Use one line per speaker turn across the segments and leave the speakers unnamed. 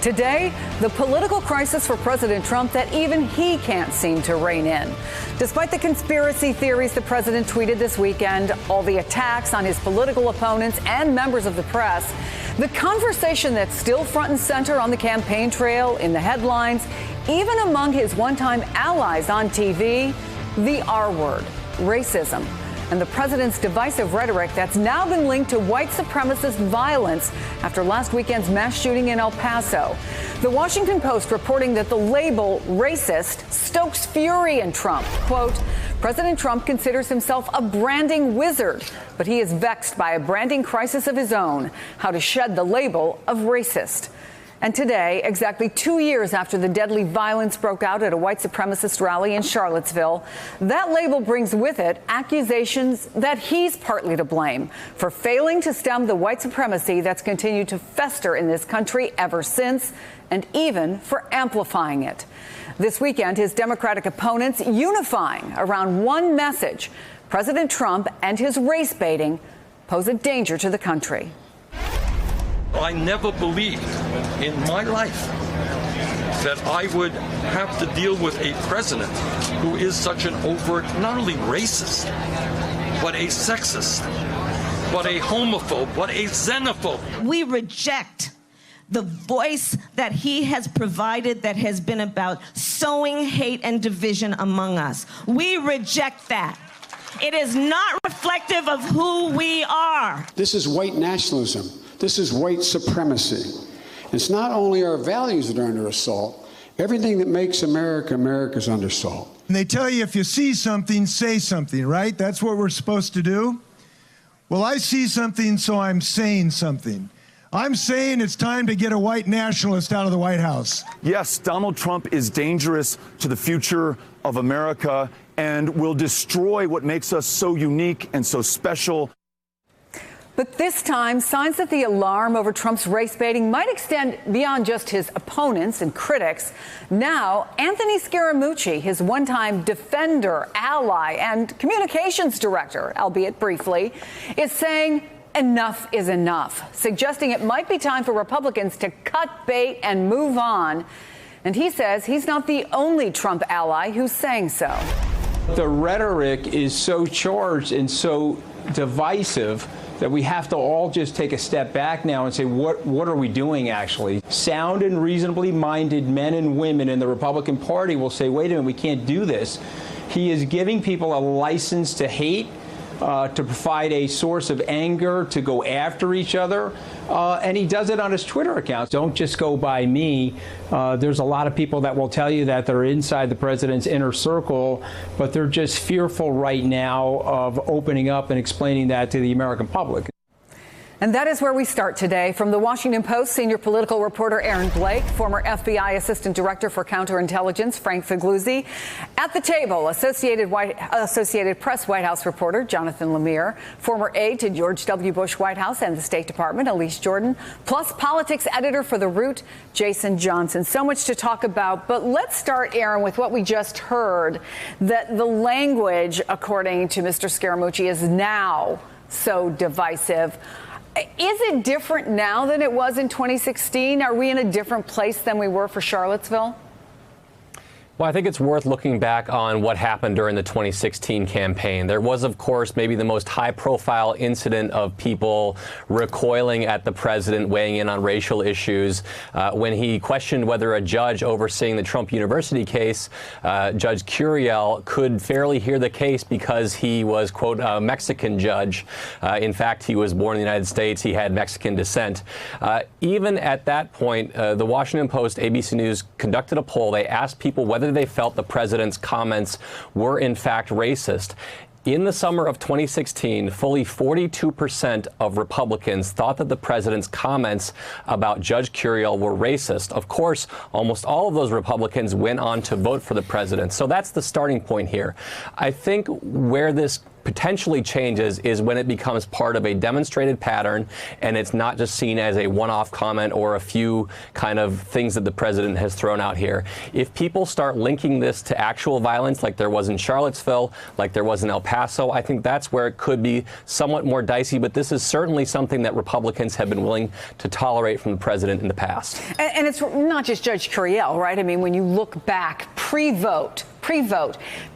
Today, the political crisis for President Trump that even he can't seem to rein in. Despite the conspiracy theories the president tweeted this weekend, all the attacks on his political opponents and members of the press, the conversation that's still front and center on the campaign trail, in the headlines, even among his one-time allies on TV, the R word, racism, and the president's divisive rhetoric that's now been linked to white supremacist violence after last weekend's mass shooting in El Paso. The Washington Post reporting that the label racist stokes fury in Trump. Quote, President Trump considers himself a branding wizard, but he is vexed by a branding crisis of his own, how to shed the label of racist. And today, exactly 2 years after the deadly violence broke out at a white supremacist rally in Charlottesville, that label brings with it accusations that he's partly to blame for failing to stem the white supremacy that's continued to fester in this country ever since, and even for amplifying it. This weekend, his Democratic opponents unifying around one message: President Trump and his race baiting pose a danger to the country.
I never believed in my life that I would have to deal with a president who is such an overt, not only racist, but a sexist, but a homophobe, but a xenophobe.
We reject the voice that he has provided that has been about sowing hate and division among us. We reject that. It is not reflective of who we are.
This is white nationalism. This is white supremacy. It's not only our values that are under assault. Everything that makes America, America's under assault.
And they tell you if you see something, say something, right? That's what we're supposed to do. Well, I see something, so I'm saying something. I'm saying it's time to get a white nationalist out of the White House.
Yes, Donald Trump is dangerous to the future of America and will destroy what makes us so unique and so special.
But this time, signs that the alarm over Trump's race baiting might extend beyond just his opponents and critics. Now, Anthony Scaramucci, his one-time defender, ally, and communications director, albeit briefly, is saying enough is enough, suggesting it might be time for Republicans to cut bait and move on. And he says he's not the only Trump ally who's saying so.
The rhetoric is so charged and so divisive that we have to all just take a step back now and say, what are we doing actually? Sound and reasonably minded men and women in the Republican Party will say, wait a minute, we can't do this. He is giving people a license to hate, to provide a source of anger, to go after each other, and he does it on his Twitter account. Don't just go by me. There's a lot of people that will tell you that they're inside the president's inner circle, but they're just fearful right now of opening up and explaining that to the American public.
And that is where we start today. From the Washington Post, senior political reporter Aaron Blake, former FBI Assistant Director for Counterintelligence Frank Figliuzzi. At the table, Associated Press White House reporter Jonathan Lemire, former aide to George W. Bush White House and the State Department Elise Jordan, plus politics editor for The Root Jason Johnson. So much to talk about, but let's start, Aaron, with what we just heard, that the language, according to Mr. Scaramucci, is now so divisive. Is it different now than it was in 2016? Are we in a different place than we were for Charlottesville?
Well, I think it's worth looking back on what happened during the 2016 campaign. There was, of course, maybe the most high-profile incident of people recoiling at the president weighing in on racial issues when he questioned whether a judge overseeing the Trump University case, Judge Curiel, could fairly hear the case because he was, quote, a Mexican judge. In fact, he was born in the United States. He had Mexican descent. Even at that point, the Washington Post, ABC News conducted a poll. They asked people whether they felt the president's comments were in fact racist. In the summer of 2016, fully 42% of Republicans thought that the president's comments about Judge Curiel were racist. Of course, almost all of those Republicans went on to vote for the president. So that's the starting point here. I think where this potentially changes is when it becomes part of a demonstrated pattern and it's not just seen as a one-off comment or a few kind of things that the president has thrown out here. If people start linking this to actual violence like there was in Charlottesville, like there was in El Paso, I think that's where it could be somewhat more dicey, but this is certainly something that Republicans have been willing to tolerate from the president in the past.
And it's not just Judge Curiel, right? I mean, when you look back pre-vote,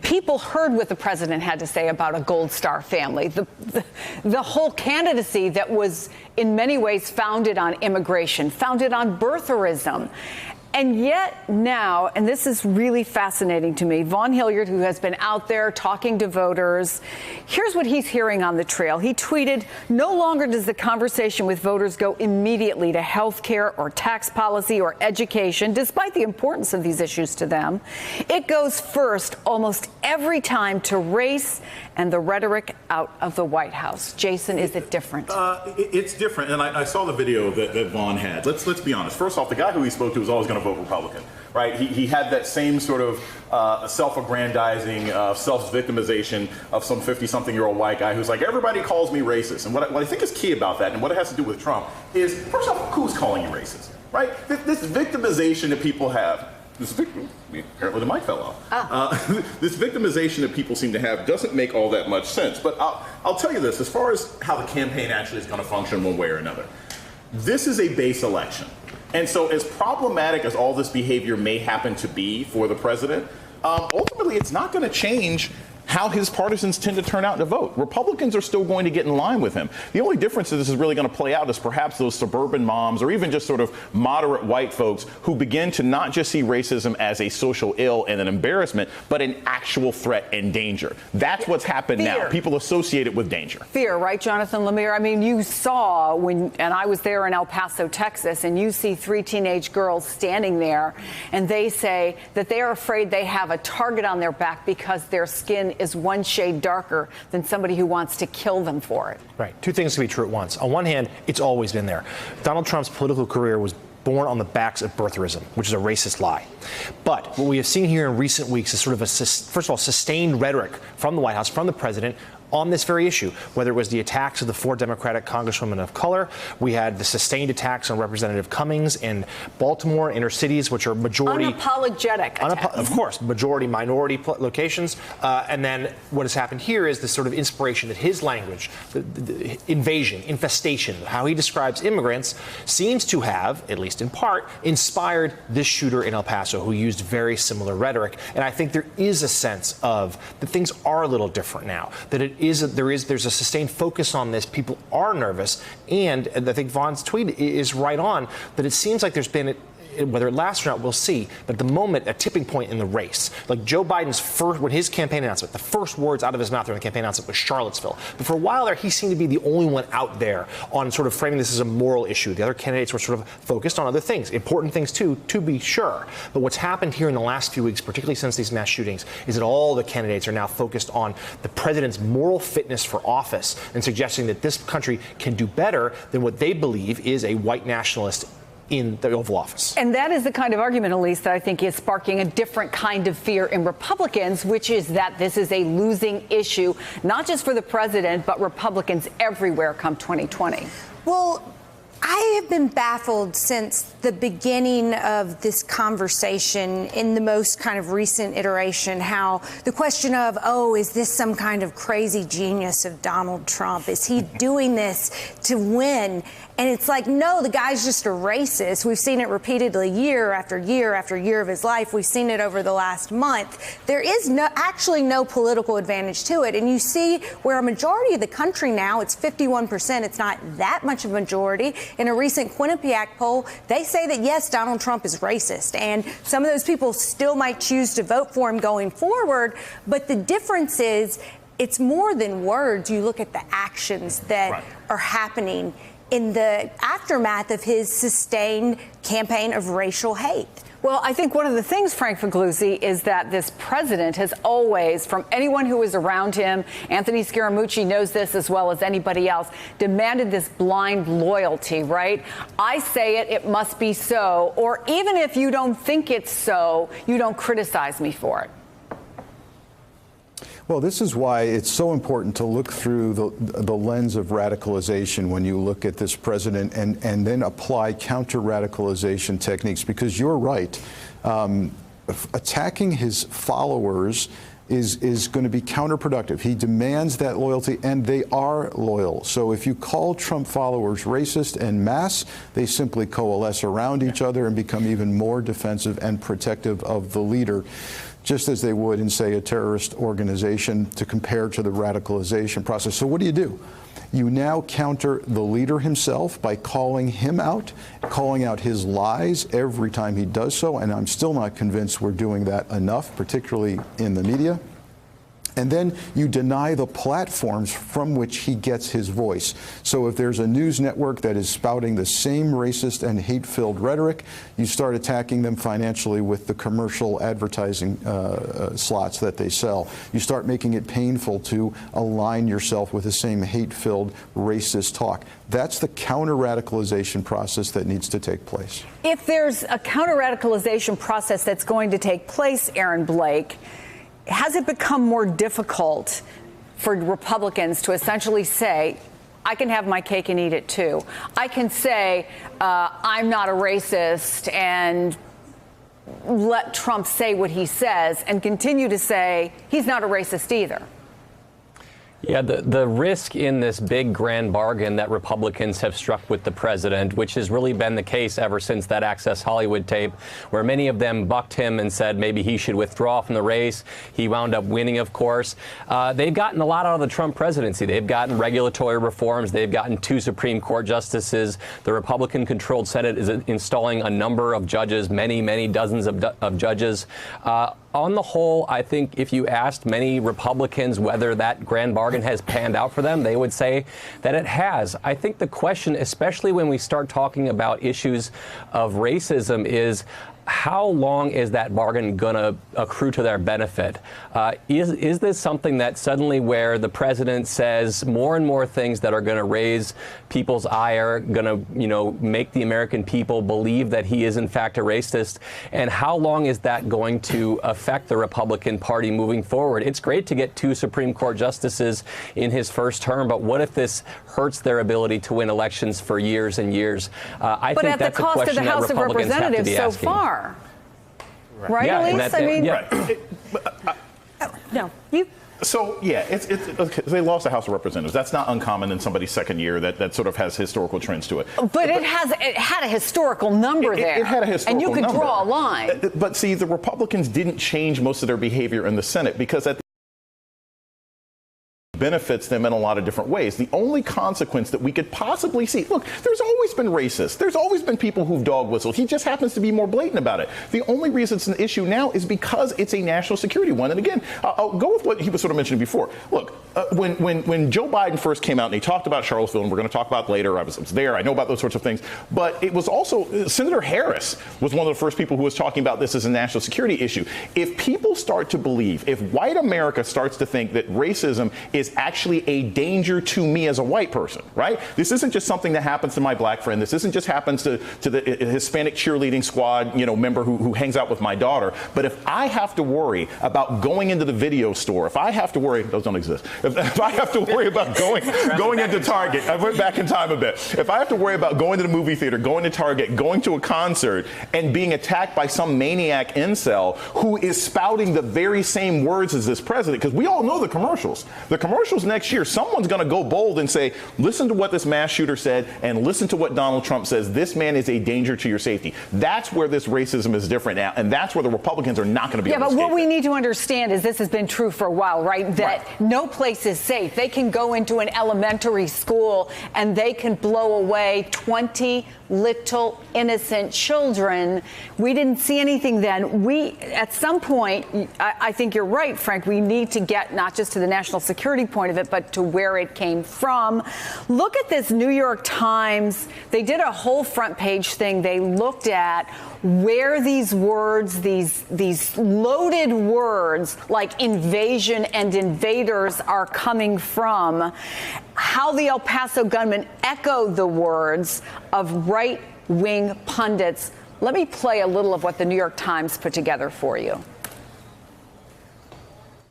people heard what the president had to say about a Gold Star family. The whole candidacy that was in many ways founded on immigration, founded on birtherism. And yet now, and this is really fascinating to me, Vaughn Hilliard, who has been out there talking to voters, here's what he's hearing on the trail. He tweeted, "No longer does the conversation with voters go immediately to health care or tax policy or education, despite the importance of these issues to them. It goes first almost every time to race and the rhetoric out of the White House." Jason, is it different?
It's different, and I saw the video that Vaughn had. Let's be honest. First off, the guy who he spoke to was always going to vote Republican, right? He had that same sort of self-aggrandizing, self-victimization of some 50-something-year-old white guy who's like, everybody calls me racist. And what I think is key about that, and what it has to do with Trump, is, first off, who's calling you racist, right? This victimization that people have. Apparently the mic fell off. This victimization that people seem to have doesn't make all that much sense. But I'll tell you this, as far as how the campaign actually is going to function one way or another, this is a base election. And so as problematic as all this behavior may happen to be for the president, ultimately it's not going to change how his partisans tend to turn out to vote. Republicans are still going to get in line with him. The only difference that this is really going to play out is perhaps those suburban moms or even just sort of moderate white folks who begin to not just see racism as a social ill and an embarrassment, but an actual threat and danger. That's what's happened now. People associate it with danger.
Fear, right, Jonathan Lemire? I mean, you saw and I was there in El Paso, Texas, and you see 3 teenage girls standing there, and they say that they are afraid they have a target on their back because their skin is one shade darker than somebody who wants to kill them for it.
Right. Two things can be true at once. On one hand, it's always been there. Donald Trump's political career was born on the backs of birtherism, which is a racist lie. But what we have seen here in recent weeks is sort of first of all, sustained rhetoric from the White House, from the president, on this very issue, whether it was the attacks of the 4 Democratic congresswomen of color. We had the sustained attacks on Representative Cummings in Baltimore, inner cities, which are majority...
Unapologetic attacks.
Of course, majority-minority locations. And then what has happened here is this sort of inspiration that his language, the invasion, infestation, how he describes immigrants, seems to have, at least in part, inspired this shooter in El Paso who used very similar rhetoric. And I think there is a sense of that things are a little different now, that there's a sustained focus on this. People are nervous, and I think Vaughn's tweet is right on that it seems like there's been, whether it lasts or not, we'll see. But at the moment, a tipping point in the race. Like Joe Biden's when his campaign announcement, the first words out of his mouth during the campaign announcement was Charlottesville. But for a while there, he seemed to be the only one out there on sort of framing this as a moral issue. The other candidates were sort of focused on other things, important things too, to be sure. But what's happened here in the last few weeks, particularly since these mass shootings, is that all the candidates are now focused on the president's moral fitness for office and suggesting that this country can do better than what they believe is a white nationalist in the Oval Office.
And that is the kind of argument, Elise, that I think is sparking a different kind of fear in Republicans, which is that this is a losing issue, not just for the president, but Republicans everywhere come 2020.
Well, I have been baffled since the beginning of this conversation in the most kind of recent iteration, how the question of, is this some kind of crazy genius of Donald Trump? Is he doing this to win? And it's like, no, the guy's just a racist. We've seen it repeatedly year after year after year of his life. We've seen it over the last month. There is actually no political advantage to it. And you see where a majority of the country now, it's 51%. It's not that much of a majority. In a recent Quinnipiac poll, they say that, yes, Donald Trump is racist. And some of those people still might choose to vote for him going forward. But the difference is it's more than words. You look at the actions that are happening in the aftermath of his sustained campaign of racial hate.
Well, I think one of the things, Frank Figliuzzi, is that this president has always, from anyone who was around him, Anthony Scaramucci knows this as well as anybody else, demanded this blind loyalty, right? I say it, it must be so. Or even if you don't think it's so, you don't criticize me for it.
Well, this is why it's so important to look through the lens of radicalization when you look at this president and then apply counter-radicalization techniques, because you're right. Attacking his followers is going to be counterproductive. He demands that loyalty, and they are loyal. So if you call Trump followers racist en masse, they simply coalesce around each other and become even more defensive and protective of the leader, just as they would in, say, a terrorist organization, to compare to the radicalization process. So what do? You now counter the leader himself by calling him out, calling out his lies every time he does so, and I'm still not convinced we're doing that enough, particularly in the media. And then you deny the platforms from which he gets his voice. So if there's a news network that is spouting the same racist and hate-filled rhetoric, you start attacking them financially with the commercial advertising slots that they sell. You start making it painful to align yourself with the same hate-filled racist talk. That's the counter-radicalization process that needs to take place.
If there's a counter-radicalization process that's going to take place, Aaron Blake, has it become more difficult for Republicans to essentially say, I can have my cake and eat it too? I can say, I'm not a racist, and let Trump say what he says, and continue to say he's not a racist either?
Yeah, the risk in this big grand bargain that Republicans have struck with the president, which has really been the case ever since that Access Hollywood tape, where many of them bucked him and said maybe he should withdraw from the race. He wound up winning, of course. They've gotten a lot out of the Trump presidency. They've gotten regulatory reforms. They've gotten 2 Supreme Court justices. The Republican-controlled Senate is installing a number of judges, many dozens of judges. On the whole, I think if you asked many Republicans whether that grand bargain has panned out for them, they would say that it has. I think the question, especially when we start talking about issues of racism, is how long is that bargain going to accrue to their benefit? Is this something that suddenly, where the president says more and more things that are going to raise people's ire, going to, make the American people believe that he is in fact a racist? And how long is that going to affect the Republican Party moving forward? It's great to get 2 Supreme Court justices in his first term, but what if this hurts their ability to win elections for years and years? I think that's a question that Republicans have to be asking.
So far. Right,
yeah,
Elise? No, you.
So, yeah, it's okay, they lost the House of Representatives. That's not uncommon in somebody's second year. That sort of has historical trends to it.
But it had a historical number there.
It had a historical number.
And you could draw a line.
But see, the Republicans didn't change most of their behavior in the Senate because at the benefits them in a lot of different ways. The only consequence that we could possibly see, look, there's always been racists. There's always been people who've dog whistled. He just happens to be more blatant about it. The only reason it's an issue now is because it's a national security one. And again, I'll go with what he was sort of mentioning before. Look, when Joe Biden first came out and he talked about Charlottesville, and we're going to talk about later, I was there, I know about those sorts of things, but it was also, Senator Harris was one of the first people who was talking about this as a national security issue. If people start to believe, if white America starts to think that racism is actually a danger to me as a white person, right? This isn't just something that happens to my black friend. This isn't just happens to the Hispanic cheerleading squad, member who hangs out with my daughter. But if I have to worry about going into the video store, if I have to worry, those don't exist. If I have to worry about going into Target, I went back in time a bit. If I have to worry about going to the movie theater, going to Target, going to a concert, and being attacked by some maniac incel who is spouting the very same words as this president, because we all know the commercials. The commercials next year, someone's going to go bold and say, listen to what this mass shooter said and listen to what Donald Trump says. This man is a danger to your safety. That's where this racism is different now, and that's where the Republicans are not going to be able to escape.
Yeah, but what we need to understand is this has been true for a while, right? That no place is safe. They can go into an elementary school and they can blow away 20 little innocent children. We didn't see anything then. At some point, I think you're right, Frank, we need to get not just to the national security point of it, but to where it came from. Look at this New York Times. They did a whole front page thing. They looked at where these words, these loaded words like invasion and invaders are coming from, how the El Paso gunman echoed the words of right-wing pundits. Let me play a little of what the New York Times put together for you.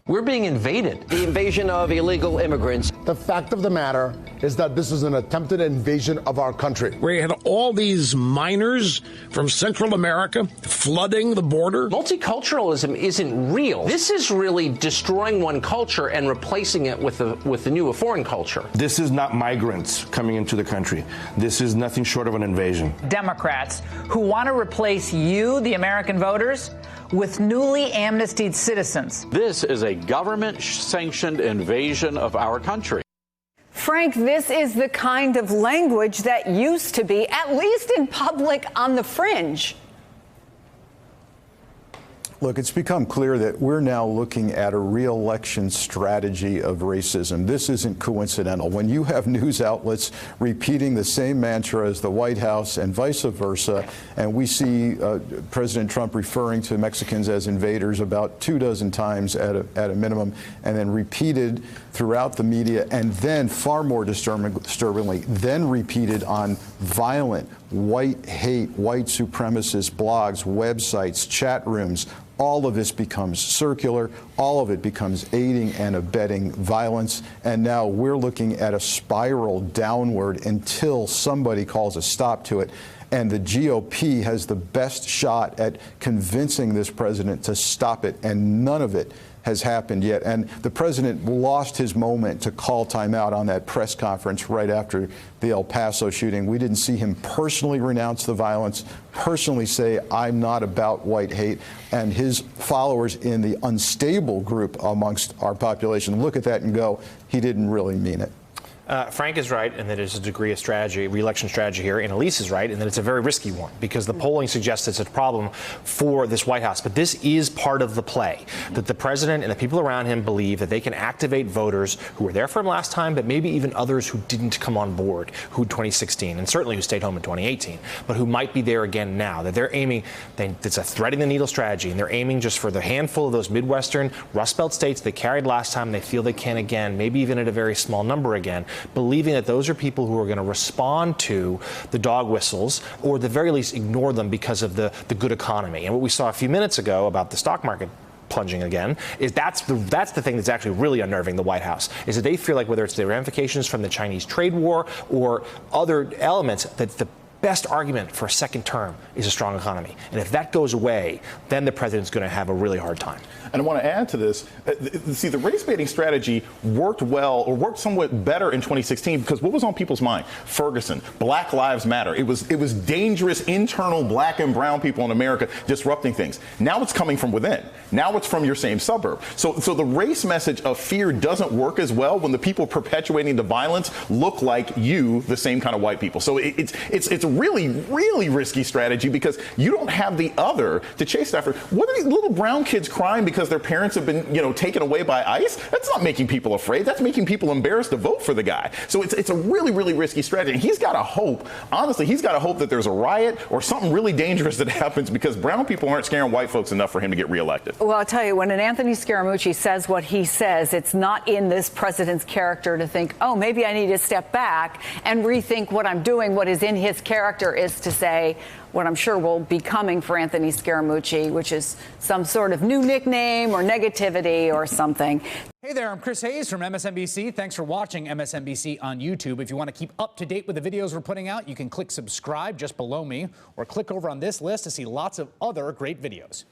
We're being invaded. The invasion of illegal immigrants.
The fact of the matter is that this is an attempted invasion of our country.
We had all these minors from Central America flooding the border.
Multiculturalism isn't real. This is really destroying one culture and replacing it with a new foreign culture.
This is not migrants coming into the country. This is nothing short of an invasion.
Democrats who want to replace you, the American voters, with newly amnestied citizens.
This is a government-sanctioned invasion of our country.
Frank, this is the kind of language that used to be, at least in public, on the fringe.
Look, it's become clear that we're now looking at a re-election strategy of racism. This isn't coincidental. When you have news outlets repeating the same mantra as the White House and vice versa, and we see President Trump referring to Mexicans as invaders about 24 times at a minimum, and then repeated throughout the media, and then far more disturbingly, then repeated on violent white hate, white supremacist blogs, websites, chat rooms. All of this becomes circular. All of it becomes aiding and abetting violence. And now we're looking at a spiral downward until somebody calls a stop to it. And the GOP has the best shot at convincing this president to stop it, and none of it has happened yet. And the president lost his moment to call timeout on that press conference right after the El Paso shooting. We didn't see him personally renounce the violence, personally say, I'm not about white hate. And his followers in the unstable group amongst our population look at that and go, he didn't really mean it.
Frank is right, and that there's a degree of strategy, re-election strategy here, and Elise is right, and that it's a very risky one because the polling suggests it's a problem for this White House. But this is part of the play, that the president and the people around him believe that they can activate voters who were there for him last time, but maybe even others who didn't come on board, who 2016, and certainly who stayed home in 2018, but who might be there again now, that they're aiming, it's a threading the needle strategy, and they're aiming just for the handful of those Midwestern Rust Belt states they carried last time, they feel they can again, maybe even at a very small number again, believing that those are people who are going to respond to the dog whistles or at the very least ignore them because of the good economy. And what we saw a few minutes ago about the stock market plunging again is that's the thing that's actually really unnerving the White House, is that they feel like whether it's the ramifications from the Chinese trade war or other elements, that the best argument for a second term is a strong economy. And if that goes away, then the president's going to have a really hard time.
And I want to add to this, see, the race baiting strategy worked well, or worked somewhat better in 2016, because what was on people's mind? Ferguson, Black Lives Matter. It was dangerous internal black and brown people in America disrupting things. Now it's coming from within. Now it's from your same suburb. So the race message of fear doesn't work as well when the people perpetuating the violence look like you, the same kind of white people. So it's a really, really risky strategy because you don't have the other to chase after. What are these little brown kids crying because their parents have been, taken away by ICE? That's not making people afraid. That's making people embarrassed to vote for the guy. So it's a really, really risky strategy. And he's got to hope, honestly, that there's a riot or something really dangerous that happens because brown people aren't scaring white folks enough for him to get reelected.
Well, I'll tell you, when an Anthony Scaramucci says what he says, it's not in this president's character to think, oh, maybe I need to step back and rethink what I'm doing. What is in his character is to say what I'm sure will be coming for Anthony Scaramucci, which is some sort of new nickname or negativity or something.
Hey there, I'm Chris Hayes from MSNBC. Thanks for watching MSNBC on YouTube. If you want to keep up to date with the videos we're putting out, you can click subscribe just below me or click over on this list to see lots of other great videos.